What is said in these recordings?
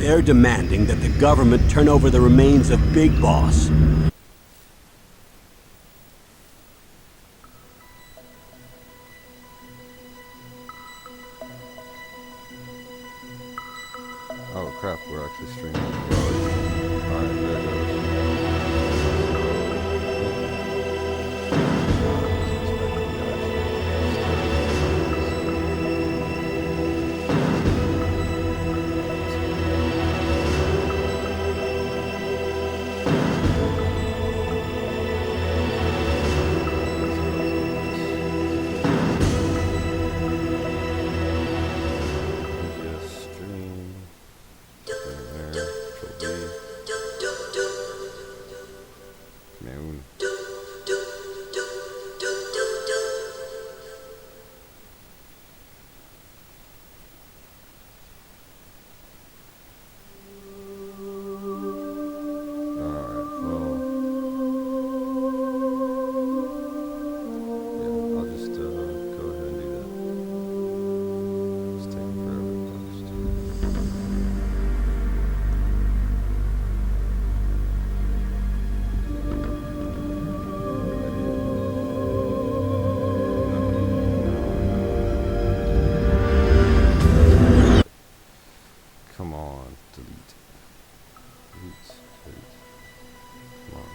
They're demanding that the government turn over the remains of Big Boss. Oh crap, we're actually streaming. Alright, there it goes. Come on, delete. Delete. Come on.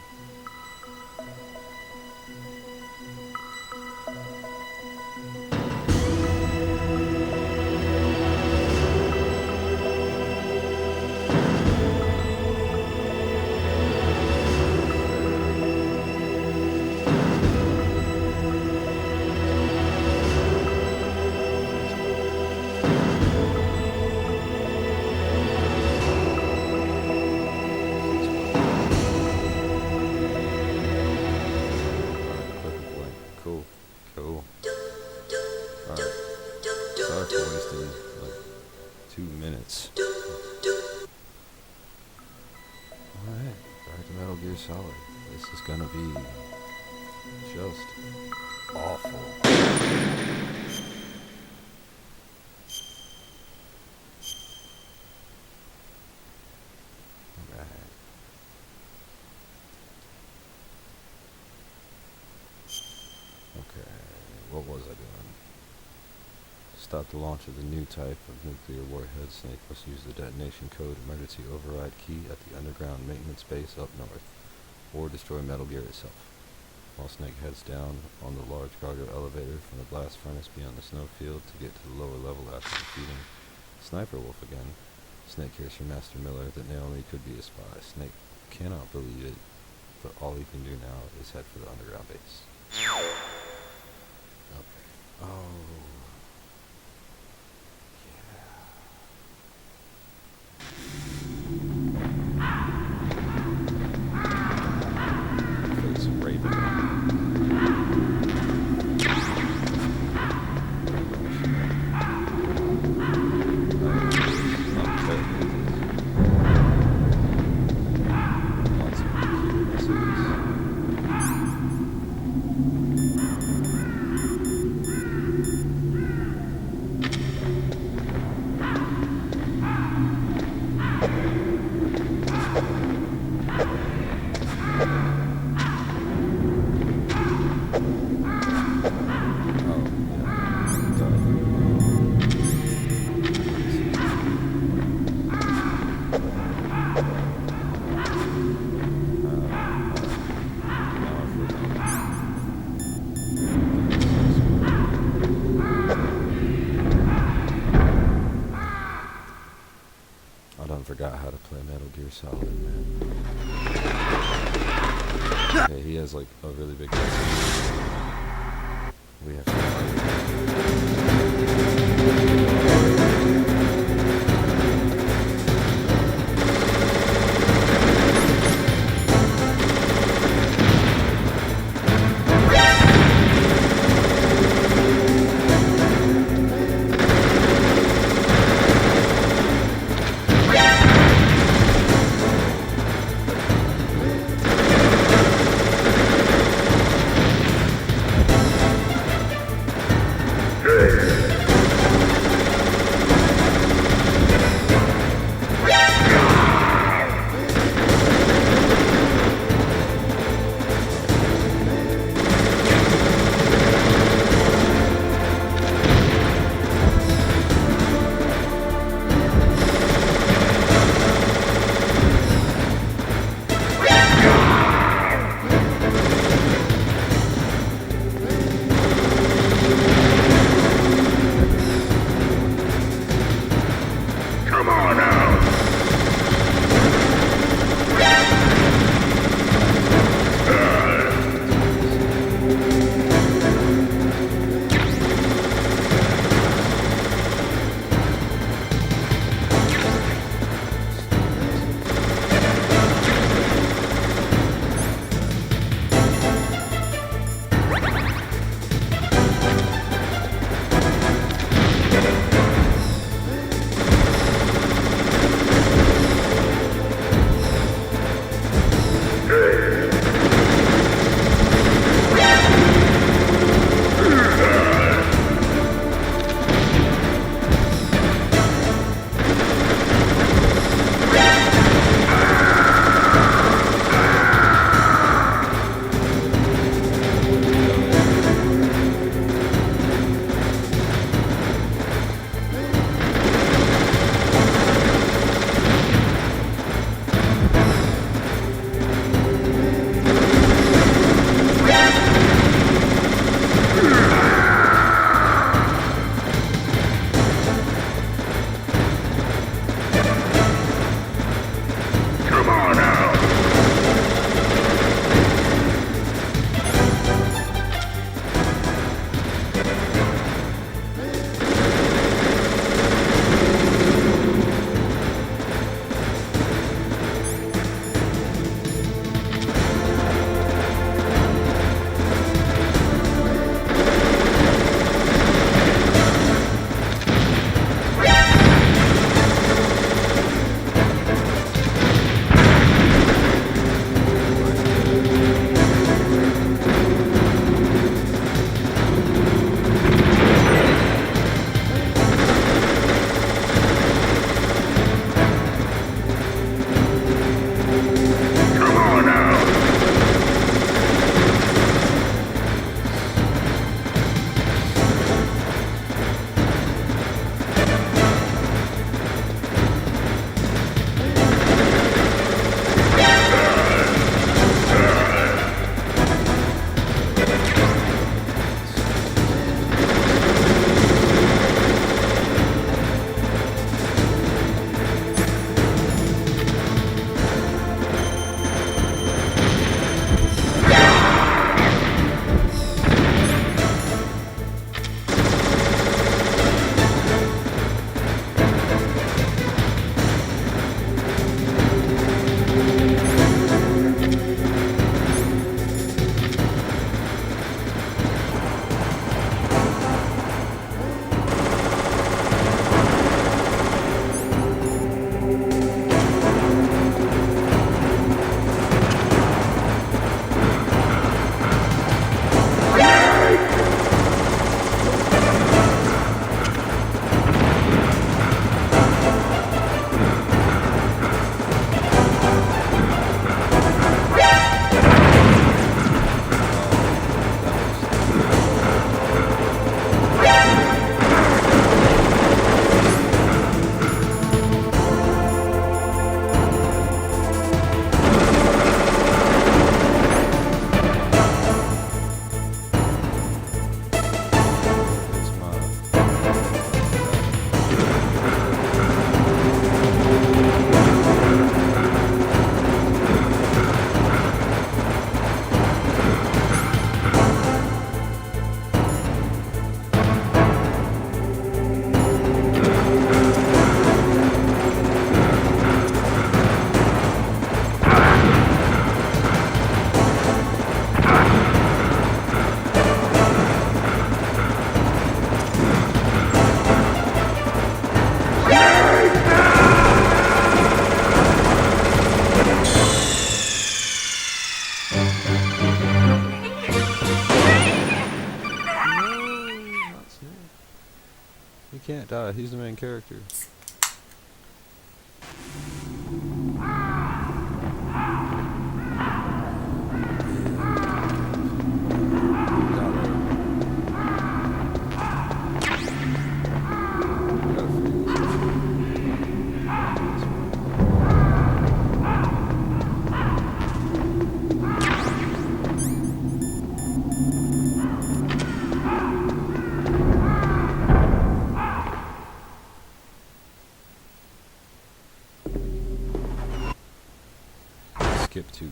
Cool. Alright. Sorry for wasting like 2 minutes. Alright, back to Metal Gear Solid. This is gonna be just awful. Alright. Okay, what was I doing? Stop the launch of the new type of nuclear warhead. Snake must use the detonation code emergency override key at the underground maintenance base up north, or destroy Metal Gear itself. While Snake heads down on the large cargo elevator from the blast furnace beyond the snowfield to get to the lower level after defeating Sniper Wolf again, Snake hears from Master Miller that Naomi could be a spy. Snake cannot believe it, but all he can do now is head for the underground base. Okay. Oh. Face Raven. Lots of computer messages. Forgot how to play Metal Gear Solid, man. Okay, he has like a really big we have Good. guy. He's the main character. Skip to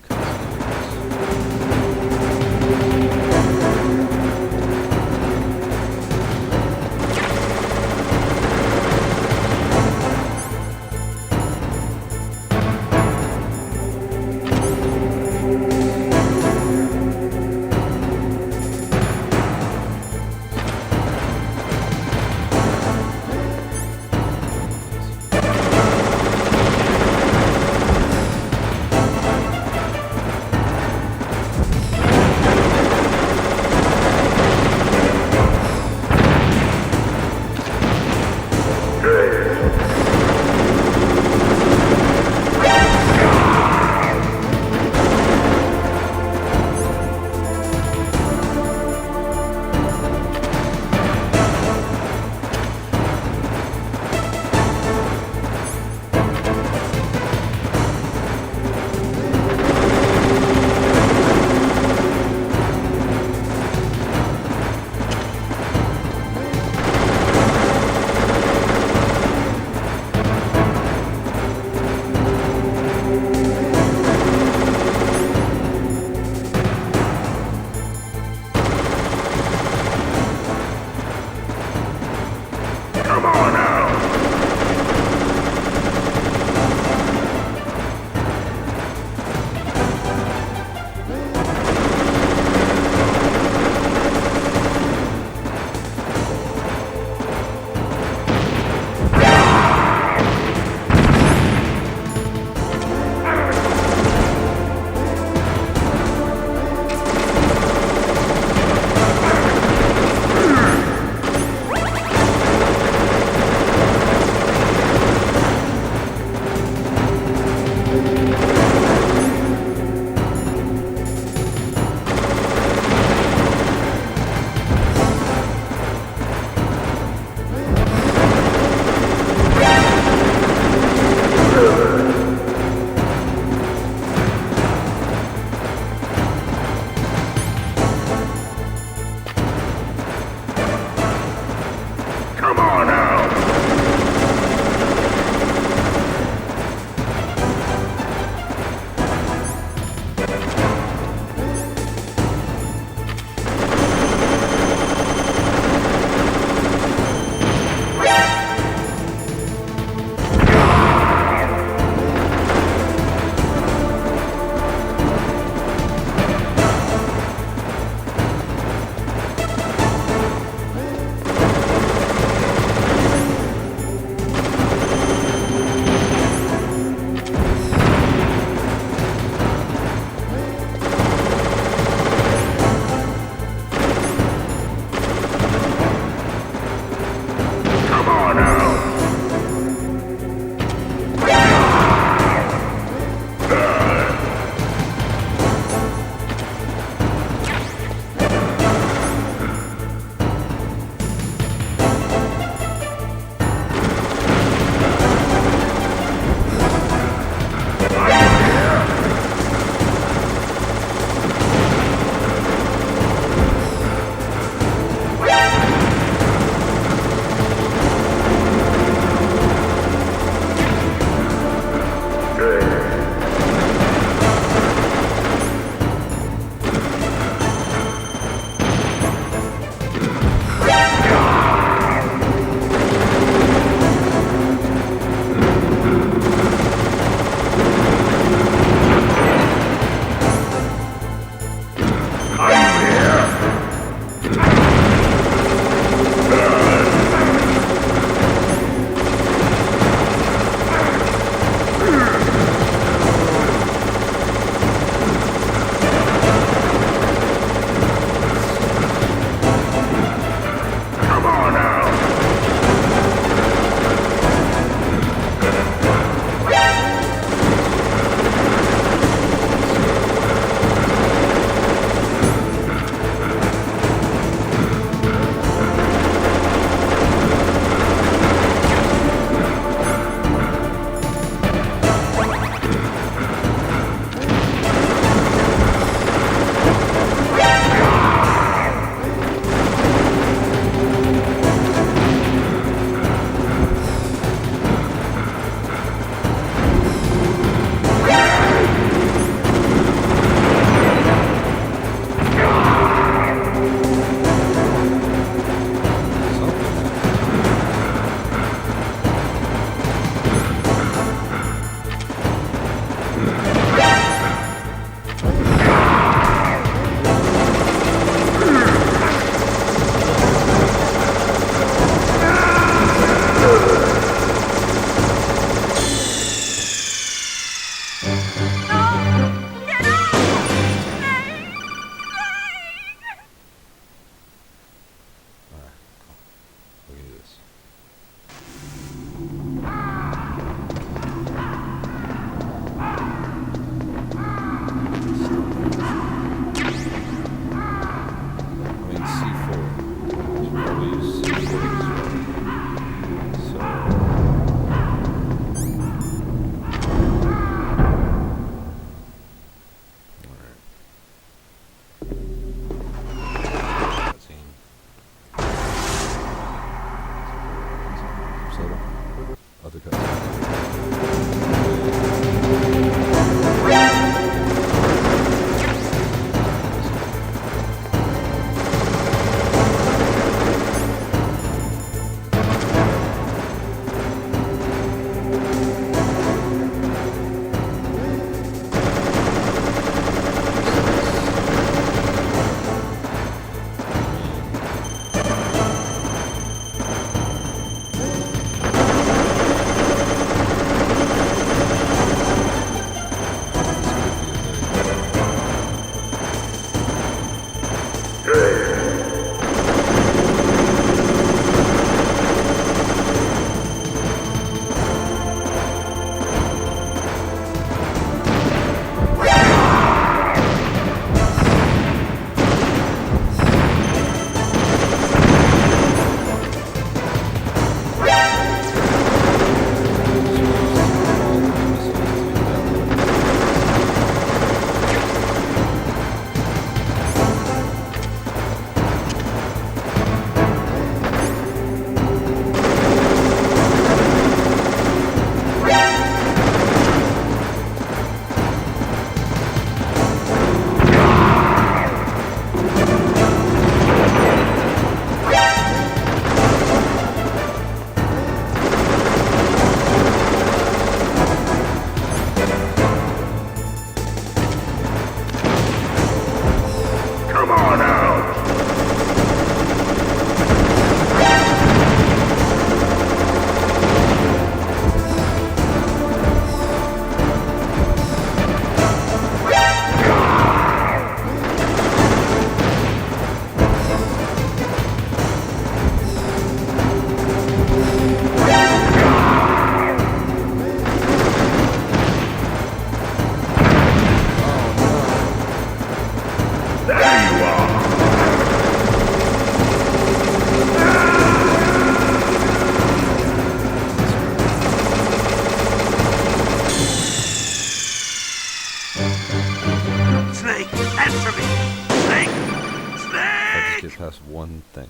past one thing.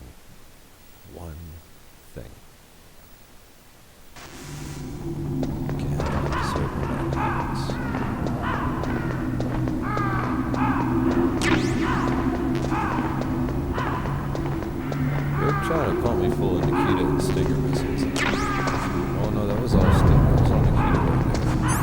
One thing. Again, so when that happens. They're trying to pump me full of Nikita and Stinger missiles. Oh no, that was all Stinger. That was all Nikita right there. Huh.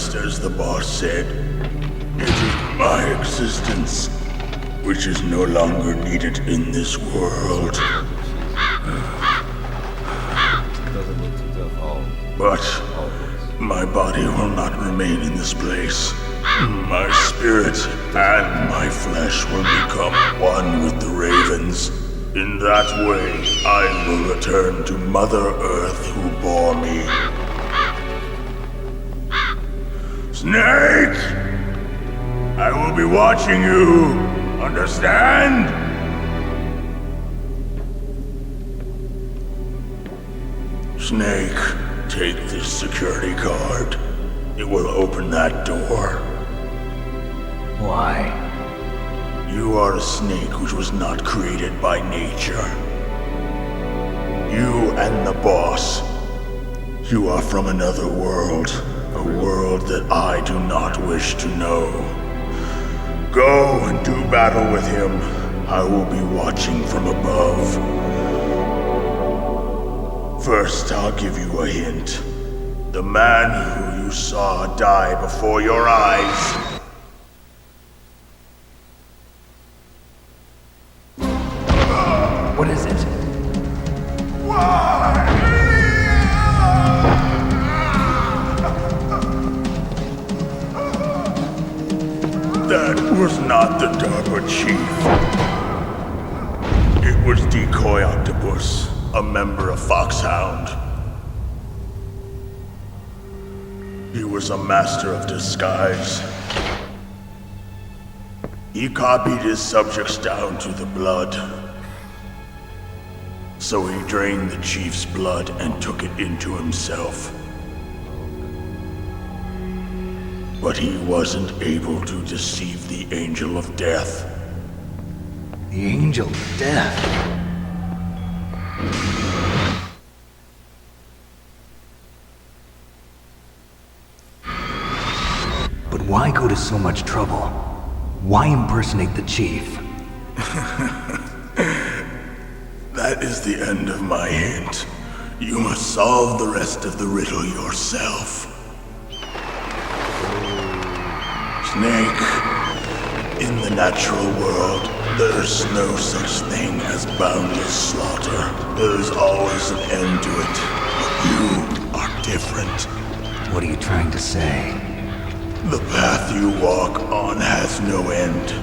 Just as the boss said, it is my existence which is no longer needed in this world. Doesn't look too tough. But Always. my body will not remain in this place. My spirit and my flesh will become one with the ravens. In that way, I will return to Mother Earth who bore me. Snake! I will be watching you. Understand? Snake, take this security card. It will open that door. Why? You are a snake which was not created by nature. You and the boss. You are from another world. A world that I do not wish to know. Go and do battle with him. I will be watching from above. First, I'll give you a hint. The man who you saw die before your eyes. What is it? That was not the DARPA chief. It was Decoy Octopus, a member of Foxhound. He was a master of disguise. He copied his subjects down to the blood. So he drained the chief's blood and took it into himself. But he wasn't able to deceive the Angel of Death. The Angel of Death. But why go to so much trouble? Why impersonate the chief? That is the end of my hint. You must solve the rest of the riddle yourself. Snake, in the natural world, there's no such thing as boundless slaughter. There is always an end to it. But you are different. What are you trying to say? The path you walk on has no end.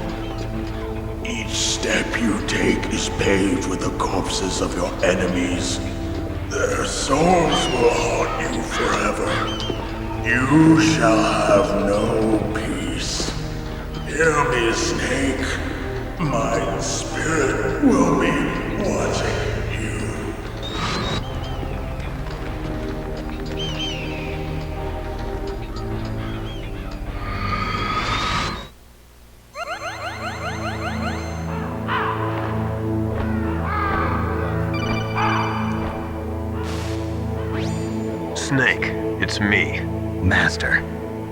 Each step you take is paved with the corpses of your enemies. Their souls will haunt you forever. You shall have no peace. Hear me, Snake. My spirit will be watching you. Snake, it's me. Master.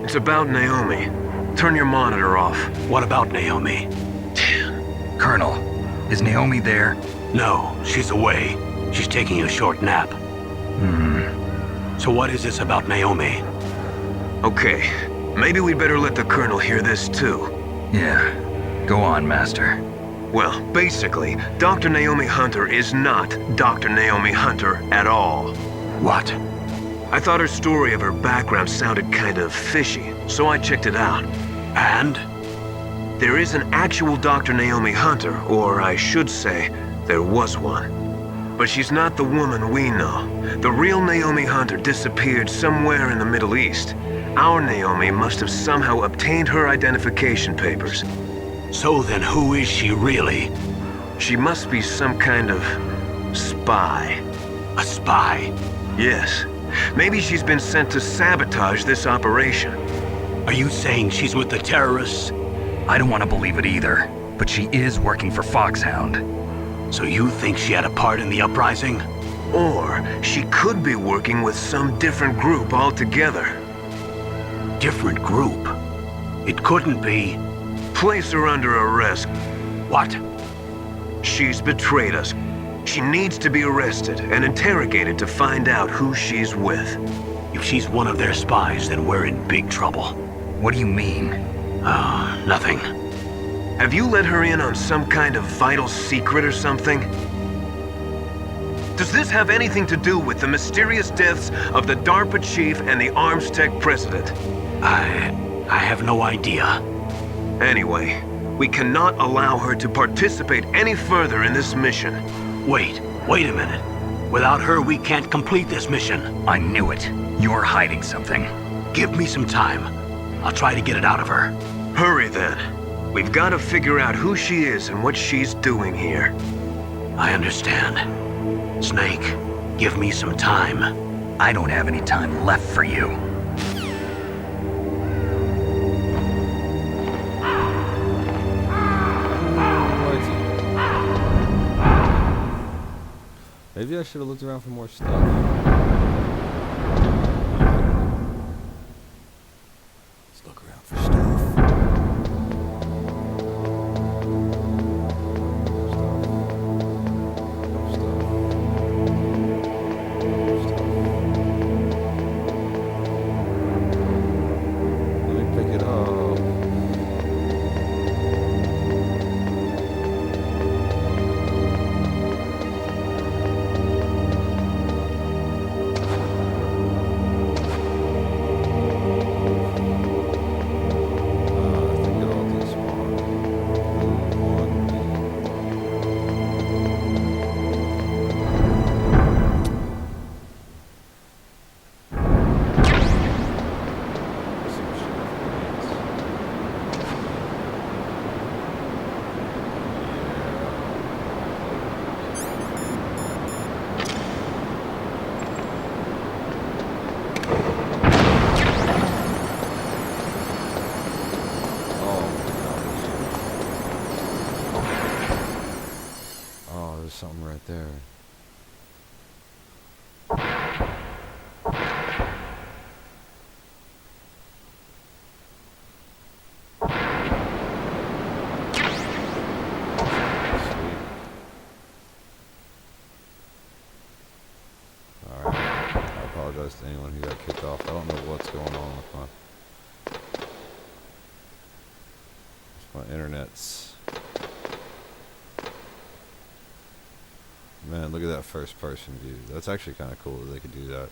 It's about Naomi. Turn your monitor off. What about Naomi? Colonel, is Naomi there? No, she's away. She's taking a short nap. So what is this about Naomi? Okay, maybe we'd better let the Colonel hear this too. Yeah. Go on, Master. Well, basically, Dr. Naomi Hunter is not Dr. Naomi Hunter at all. What? I thought her story of her background sounded kind of fishy, so I checked it out. And? There is an actual Dr. Naomi Hunter, or I should say, there was one. But she's not the woman we know. The real Naomi Hunter disappeared somewhere in the Middle East. Our Naomi must have somehow obtained her identification papers. So then who is she really? She must be some kind of spy. A spy? Yes. Maybe she's been sent to sabotage this operation. Are you saying she's with the terrorists? I don't want to believe it either, but she is working for Foxhound. So you think she had a part in the uprising? Or she could be working with some different group altogether. Different group? It couldn't be. Place her under arrest. What? She's betrayed us. She needs to be arrested and interrogated to find out who she's with. If she's one of their spies, then we're in big trouble. What do you mean? Nothing. Have you let her in on some kind of vital secret or something? Does this have anything to do with the mysterious deaths of the DARPA chief and the Armstech president? I have no idea. Anyway, we cannot allow her to participate any further in this mission. Wait a minute. Without her, we can't complete this mission. I knew it. You're hiding something. Give me some time. I'll try to get it out of her. Hurry then. We've got to figure out who she is and what she's doing here. I understand. Snake, give me some time. I don't have any time left for you. Maybe I should have looked around for more stuff. Let's look around for stuff. Let me pick it up. There's something right there. Alright. I apologize to anyone who got kicked off. I don't know what's going on with my internets. Man, look at that first person view. That's actually kind of cool that they could do that.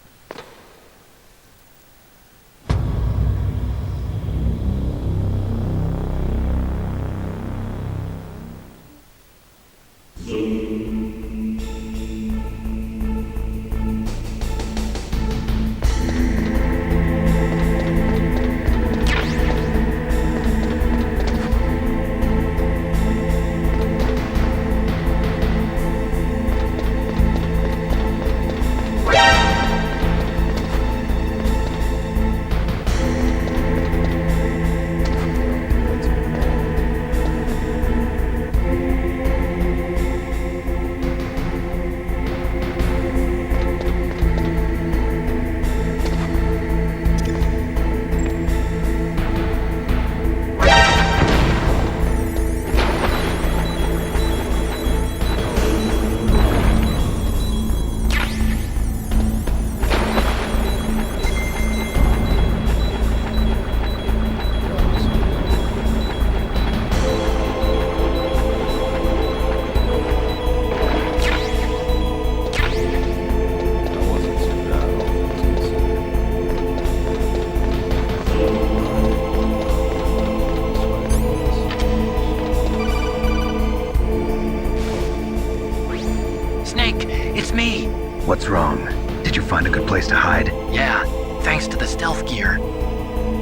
What's wrong? Did you find a good place to hide? Yeah, thanks to the stealth gear.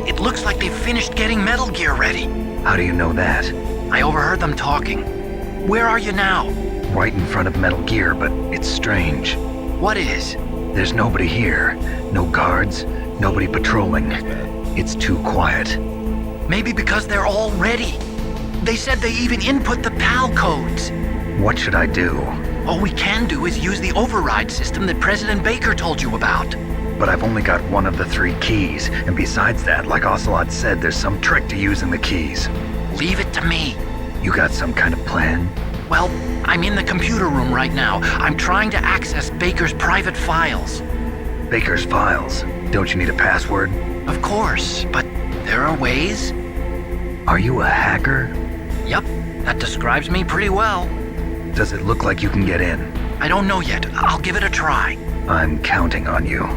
It looks like they've finished getting Metal Gear ready. How do you know that? I overheard them talking. Where are you now? Right in front of Metal Gear, but it's strange. What is? There's nobody here. No guards, nobody patrolling. It's too quiet. Maybe because they're all ready. They said they even input the PAL codes. What should I do? All we can do is use the override system that President Baker told you about. But I've only got one of the 3 keys, and besides that, like Ocelot said, there's some trick to using the keys. Leave it to me. You got some kind of plan? Well, I'm in the computer room right now. I'm trying to access Baker's private files. Baker's files. Don't you need a password? Of course, but there are ways. Are you a hacker? Yup, that describes me pretty well. Does it look like you can get in? I don't know yet. I'll give it a try. I'm counting on you.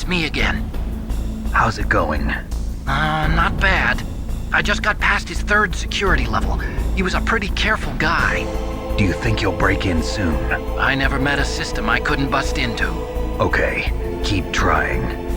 Me again. How's it going? Not bad. I just got past his 3rd security level. He was a pretty careful guy. Do you think you'll break in soon? I never met a system I couldn't bust into. Okay, keep trying.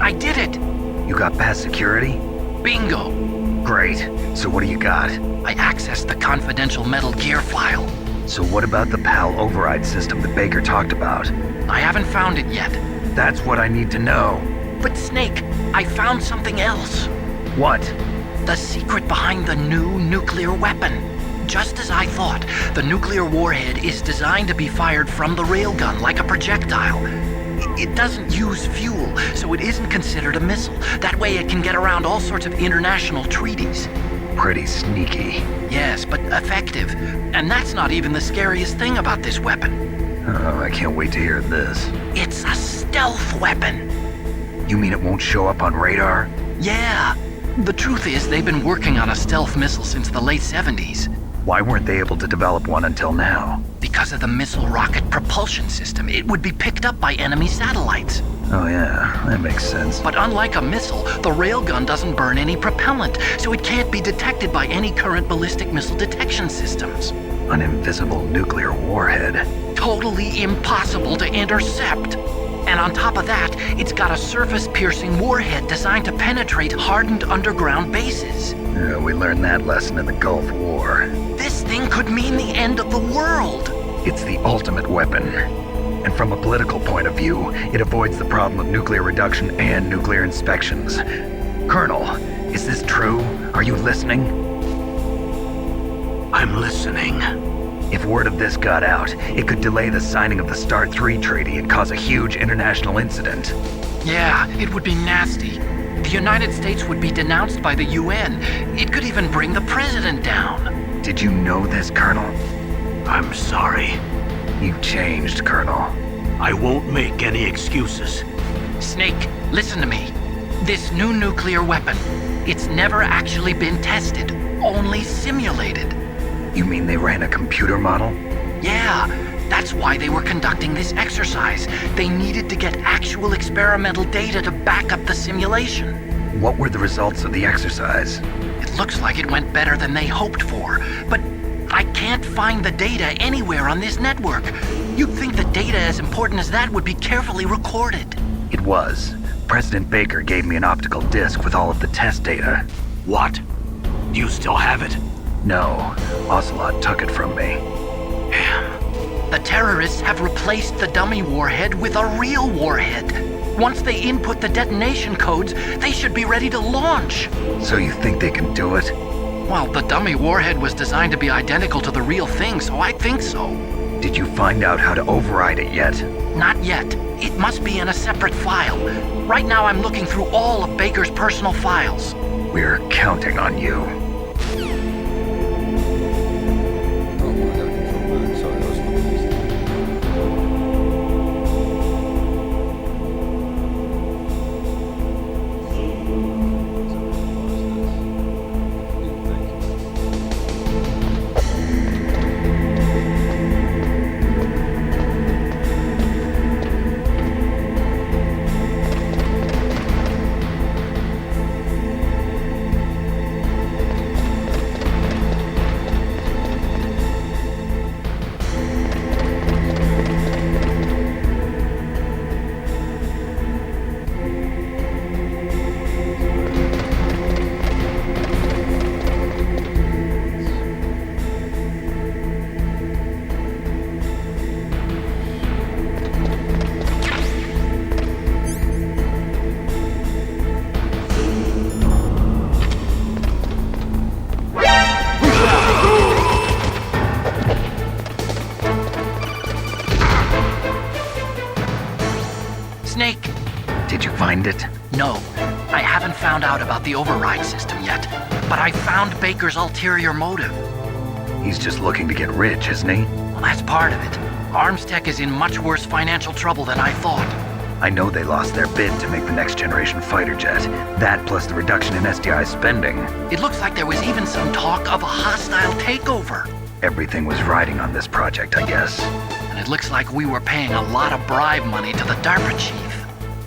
I did it! You got past security? Bingo! Great. So what do you got? I accessed the confidential Metal Gear file. So what about the PAL override system that Baker talked about? I haven't found it yet. That's what I need to know. But Snake, I found something else. What? The secret behind the new nuclear weapon. Just as I thought, the nuclear warhead is designed to be fired from the railgun like a projectile. It doesn't use fuel, so it isn't considered a missile. That way it can get around all sorts of international treaties. Pretty sneaky. Yes, but effective. And that's not even the scariest thing about this weapon. Oh, I can't wait to hear this. It's a stealth weapon. You mean it won't show up on radar? Yeah. The truth is, they've been working on a stealth missile since the late 70s. Why weren't they able to develop one until now? Because of the missile rocket propulsion system. It would be picked up by enemy satellites. Oh yeah, that makes sense. But unlike a missile, the railgun doesn't burn any propellant, so it can't be detected by any current ballistic missile detection systems. An invisible nuclear warhead. Totally impossible to intercept. And on top of that, it's got a surface-piercing warhead designed to penetrate hardened underground bases. Yeah, we learned that lesson in the Gulf War. This thing could mean the end of the world. It's the ultimate weapon. And from a political point of view, it avoids the problem of nuclear reduction and nuclear inspections. Colonel, is this true? Are you listening? I'm listening. If word of this got out, it could delay the signing of the START III treaty and cause a huge international incident. Yeah, it would be nasty. The United States would be denounced by the UN. It could even bring the president down. Did you know this, Colonel? I'm sorry. You've changed, Colonel. I won't make any excuses. Snake, listen to me. This new nuclear weapon, it's never actually been tested, only simulated. You mean they ran a computer model? Yeah, That's why they were conducting this exercise. They needed to get actual experimental data to back up the simulation. What were the results of the exercise? It looks like it went better than they hoped for, but I can't find the data anywhere on this network. You'd think the data as important as that would be carefully recorded. It was. President Baker gave me an optical disc with all of the test data. What? Do you still have it? No, Ocelot took it from me. The terrorists have replaced the dummy warhead with a real warhead. Once they input the detonation codes, they should be ready to launch. So you think they can do it? Well, the dummy warhead was designed to be identical to the real thing, so I think so. Did you find out how to override it yet? Not yet. It must be in a separate file. Right now I'm looking through all of Baker's personal files. We're counting on you. Oh, I gotta control that. Sorry, I was looking at this. Snake! Did you find it? No, I haven't found out about the override system yet, but I found Baker's ulterior motive. He's just looking to get rich, isn't he? Well, that's part of it. Armstech is in much worse financial trouble than I thought. I know they lost their bid to make the next generation fighter jet. That plus the reduction in SDI spending. It looks like there was even some talk of a hostile takeover. Everything was riding on this project, I guess. And it looks like we were paying a lot of bribe money to the DARPA chief.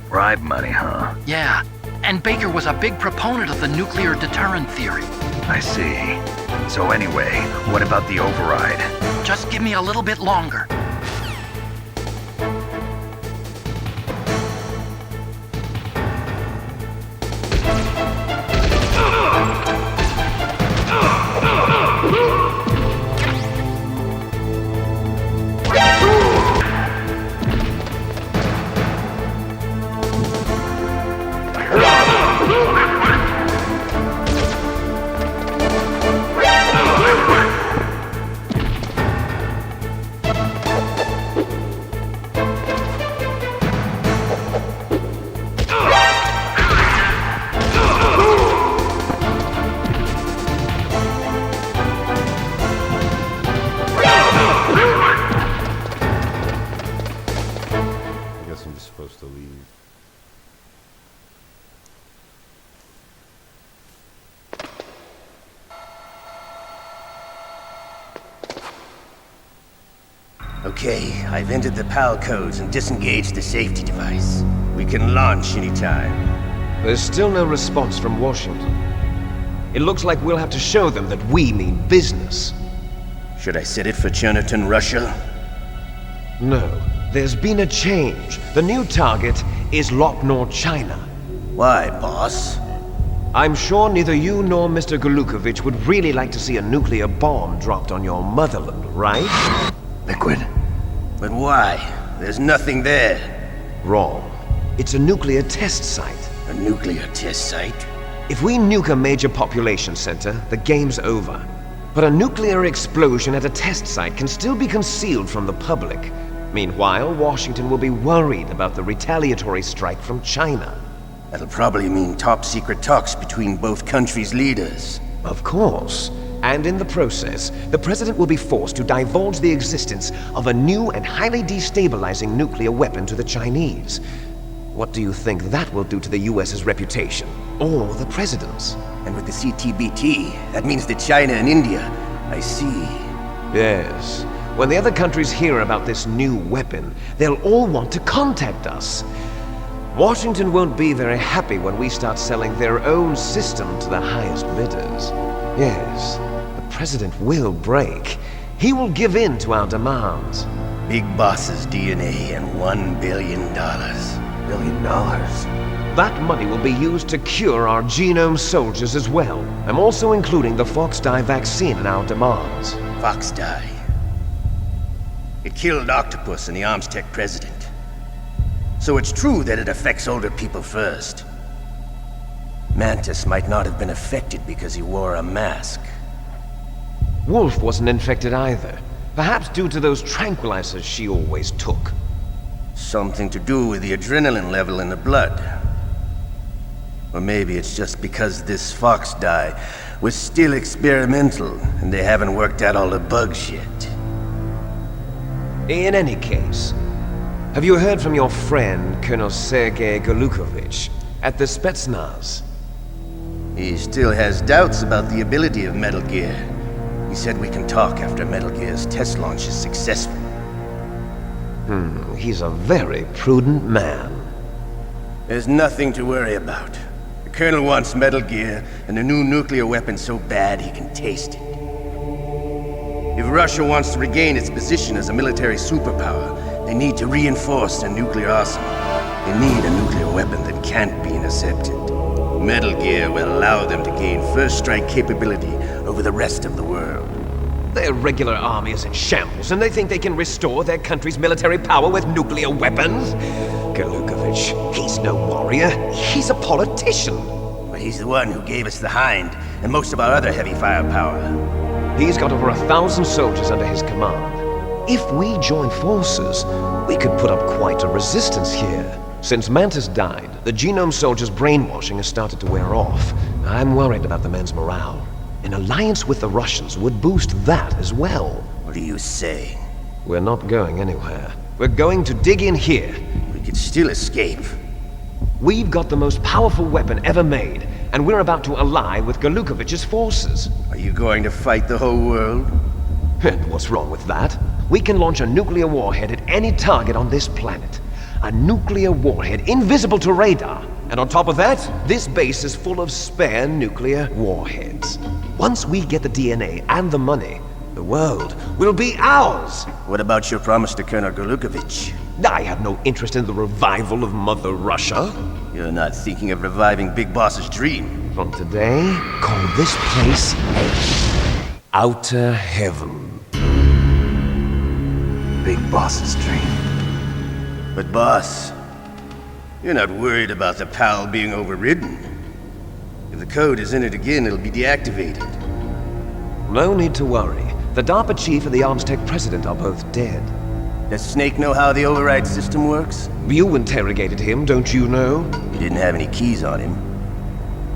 Bribe money, huh? Yeah, and Baker was a big proponent of the nuclear deterrent theory. I see. So anyway, what about the override? Just give me a little bit longer. Supposed to leave. Okay, I've entered the PAL codes and disengaged the safety device. We can launch anytime. There's still no response from Washington. It looks like we'll have to show them that we mean business. Should I set it for Cherniton, Russia? No. There's been a change. The new target is Lopnor, China. Why, boss? I'm sure neither you nor Mr. Golukovich would really like to see a nuclear bomb dropped on your motherland, right? Liquid. But why? There's nothing there. Wrong. It's a nuclear test site. A nuclear test site? If we nuke a major population center, the game's over. But a nuclear explosion at a test site can still be concealed from the public. Meanwhile, Washington will be worried about the retaliatory strike from China. That'll probably mean top-secret talks between both countries' leaders. Of course. And in the process, the president will be forced to divulge the existence of a new and highly destabilizing nuclear weapon to the Chinese. What do you think that will do to the US's reputation? Or the president's? And with the CTBT, that means that China and India... I see. Yes. When the other countries hear about this new weapon, they'll all want to contact us. Washington won't be very happy when we start selling their own system to the highest bidders. Yes, the President will break. He will give in to our demands. Big Boss's DNA and $1 billion. $1 billion? That money will be used to cure our genome soldiers as well. I'm also including the Fox Die vaccine in our demands. Fox Die. It killed Octopus and the Armstech president. So it's true that it affects older people first. Mantis might not have been affected because he wore a mask. Wolf wasn't infected either. Perhaps due to those tranquilizers she always took. Something to do with the adrenaline level in the blood. Or maybe it's just because this Fox Die was still experimental and they haven't worked out all the bugs yet. In any case, have you heard from your friend, Colonel Sergei Golukovich, at the Spetsnaz? He still has doubts about the ability of Metal Gear. He said we can talk after Metal Gear's test launch is successful. He's a very prudent man. There's nothing to worry about. The Colonel wants Metal Gear and a new nuclear weapon so bad he can taste it. If Russia wants to regain its position as a military superpower, they need to reinforce their nuclear arsenal. They need a nuclear weapon that can't be intercepted. Metal Gear will allow them to gain first strike capability over the rest of the world. Their regular army is in shambles, and they think they can restore their country's military power with nuclear weapons? Golukovich, he's no warrior. He's a politician. But he's the one who gave us the Hind and most of our other heavy firepower. He's got over 1,000 soldiers under his command. If we join forces, we could put up quite a resistance here. Since Mantis died, the genome soldiers' brainwashing has started to wear off. I'm worried about the men's morale. An alliance with the Russians would boost that as well. What are you saying? We're not going anywhere. We're going to dig in here. We could still escape. We've got the most powerful weapon ever made, and we're about to ally with Golukovich's forces. Are you going to fight the whole world? And what's wrong with that? We can launch a nuclear warhead at any target on this planet. A nuclear warhead invisible to radar. And on top of that, this base is full of spare nuclear warheads. Once we get the DNA and the money, the world will be ours! What about your promise to Colonel Golukovich? I have no interest in the revival of Mother Russia. You're not thinking of reviving Big Boss's dream. From today, call this place Outer Heaven. Big Boss's dream. But boss, you're not worried about the PAL being overridden. If the code is in it again, it'll be deactivated. No need to worry. The DARPA chief and the Armstech president are both dead. Does Snake know how the override system works? You interrogated him, don't you know? He didn't have any keys on him.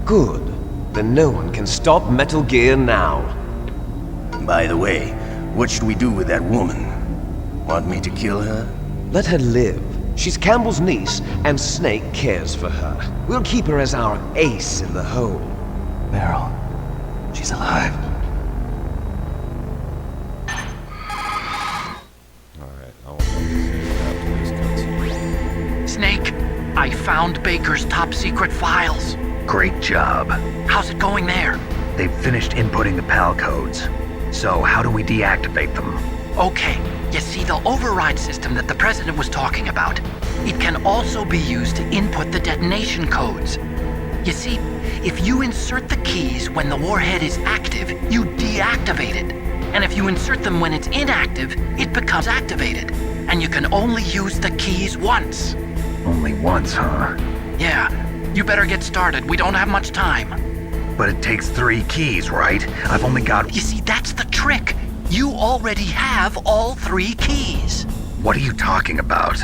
Good. Then no one can stop Metal Gear now. By the way, what should we do with that woman? Want me to kill her? Let her live. She's Campbell's niece, and Snake cares for her. We'll keep her as our ace in the hole. Meryl, she's alive. Alright, I want to see after this cutscene. Snake, I found Baker's top secret files. Great job. How's it going there? They've finished inputting the PAL codes. So how do we deactivate them? Okay, you see the override system that the President was talking about? It can also be used to input the detonation codes. You see, if you insert the keys when the warhead is active, you deactivate it. And if you insert them when it's inactive, it becomes activated. And you can only use the keys once. Only once, huh? Yeah, you better get started. We don't have much time. But it takes 3 keys, right? I've only got... You see, that's the trick. You already have all 3 keys. What are you talking about?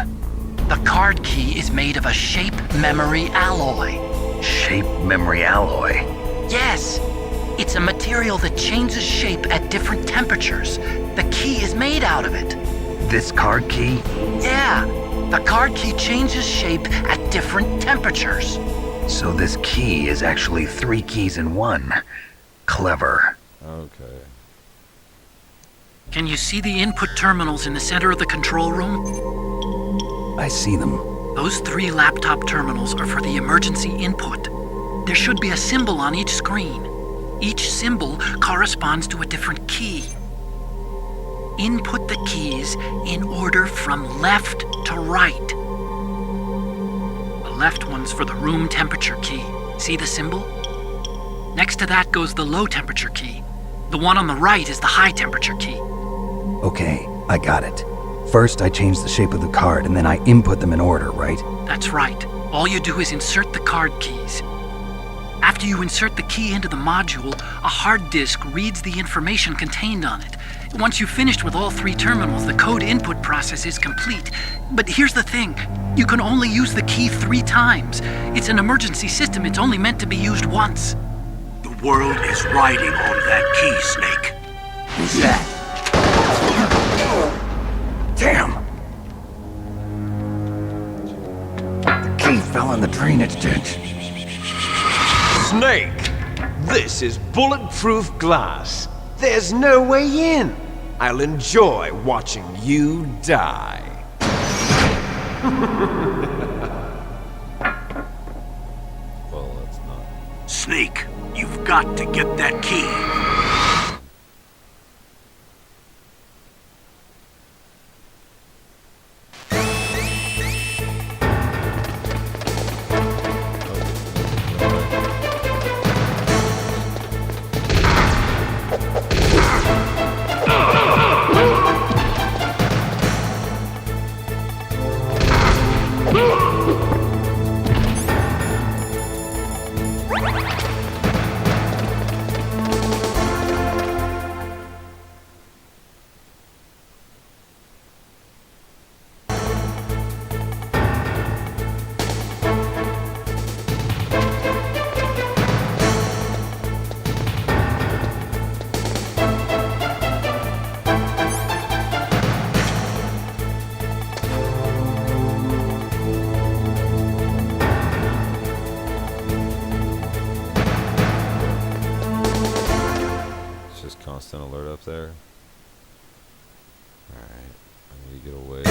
The card key is made of a shape memory alloy. Shape memory alloy? Yes. It's a material that changes shape at different temperatures. The key is made out of it. This card key? Yeah. The card key changes shape at different temperatures. So this key is actually 3 keys in one. Clever. Okay. Can you see the input terminals in the center of the control room? I see them. Those 3 laptop terminals are for the emergency input. There should be a symbol on each screen. Each symbol corresponds to a different key. Input the keys in order from left to right. The left one's for the room temperature key. See the symbol? Next to that goes the low temperature key. The one on the right is the high temperature key. Okay, I got it. First, I change the shape of the card, and then I input them in order, right? That's right. All you do is insert the card keys. After you insert the key into the module, a hard disk reads the information contained on it. Once you've finished with all 3 terminals, the code input process is complete. But here's the thing. You can only use the key 3 times. It's an emergency system. It's only meant to be used once. The world is riding on that key, Snake. Who's that? Damn! The key fell in the drainage ditch. Snake! This is bulletproof glass. There's no way in. I'll enjoy watching you die. Well, that's not. Snake, you've got to get that key. Constant alert up there. Alright, I need to get away.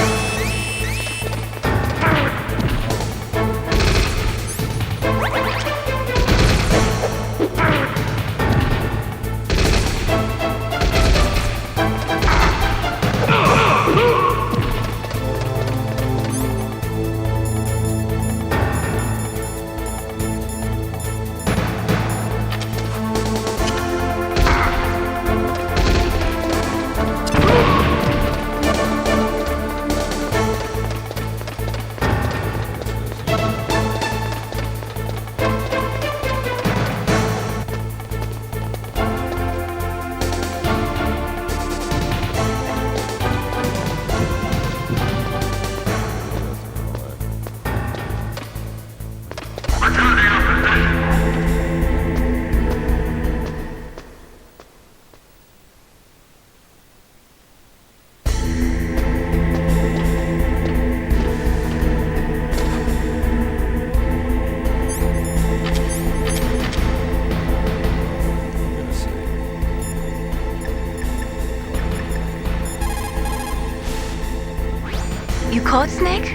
You caught Snake?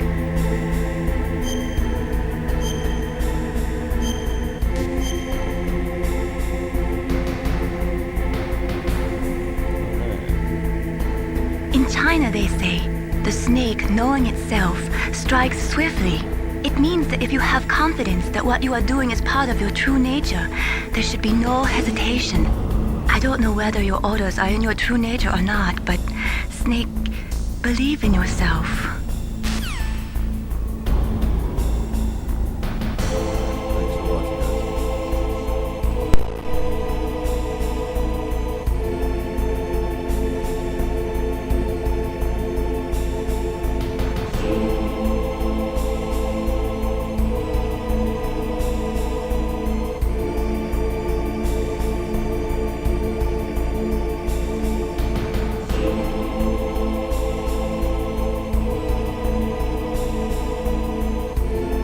In China, they say, the snake, knowing itself, strikes swiftly. It means that if you have confidence that what you are doing is part of your true nature, there should be no hesitation. I don't know whether your orders are in your true nature or not, but Snake, believe in yourself.